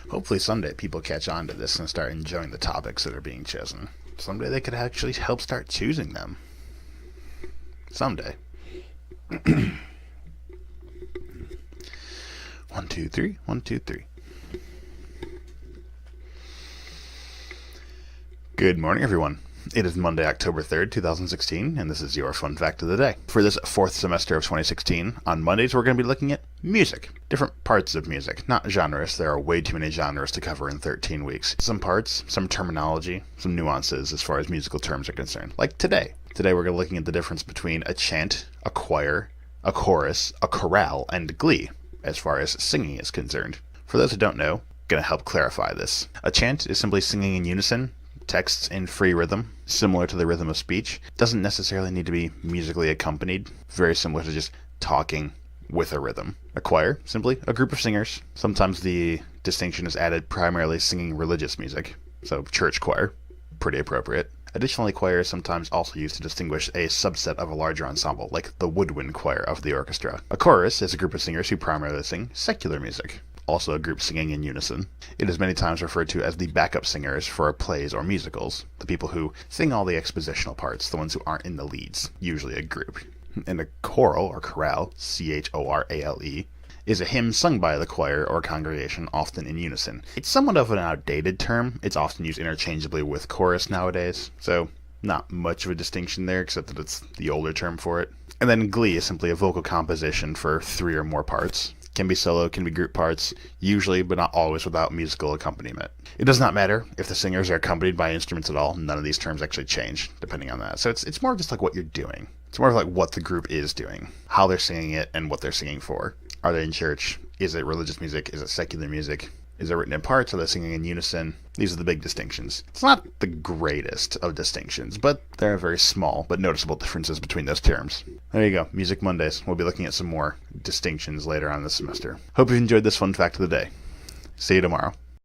Hopefully someday people catch on to this and start enjoying the topics that are being chosen. Someday they could actually help start choosing them. Someday. 1, 2, 3, 1, 2, 3. Good morning, everyone. It is Monday, October 3rd, 2016, and this is your fun fact of the day. For this fourth semester of 2016, on Mondays we're going to be looking at music. Different parts of music, not genres. There are way too many genres to cover in 13 weeks. Some parts, some terminology, some nuances as far as musical terms are concerned. Like today. Today we're going to be looking at the difference between a chant, a choir, a chorus, a chorale, and glee, as far as singing is concerned. For those who don't know, I'm going to help clarify this. A chant is simply singing in unison, texts in free rhythm, similar to the rhythm of speech. Doesn't necessarily need to be musically accompanied. Very similar to just talking with a rhythm. A choir, simply a group of singers. Sometimes the distinction is added primarily singing religious music. So church choir, pretty appropriate. Additionally, choir is sometimes also used to distinguish a subset of a larger ensemble, like the woodwind choir of the orchestra. A chorus is a group of singers who primarily sing secular music. Also a group singing in unison. It is many times referred to as the backup singers for plays or musicals, the people who sing all the expositional parts, the ones who aren't in the leads, usually a group. And a choral, or chorale, C-H-O-R-A-L-E, is a hymn sung by the choir or congregation, often in unison. It's somewhat of an outdated term. It's often used interchangeably with chorus nowadays, so not much of a distinction there, except that it's the older term for it. And then glee is simply a vocal composition for 3 or more parts. Can be solo, can be group parts, usually but not always without musical accompaniment. It does not matter if the singers are accompanied by instruments at all. None of these terms actually change depending on that. So it's more just like what you're doing. It's more of like what the group is doing, how they're singing it, and what they're singing for. Are they in church? Is it religious music? Is it secular music? Is it written in parts? Are they singing in unison? These are the big distinctions. It's not the greatest of distinctions, but there are very small but noticeable differences between those terms. There you go, Music Mondays. We'll be looking at some more distinctions later on this semester. Hope you enjoyed this fun fact of the day. See you tomorrow.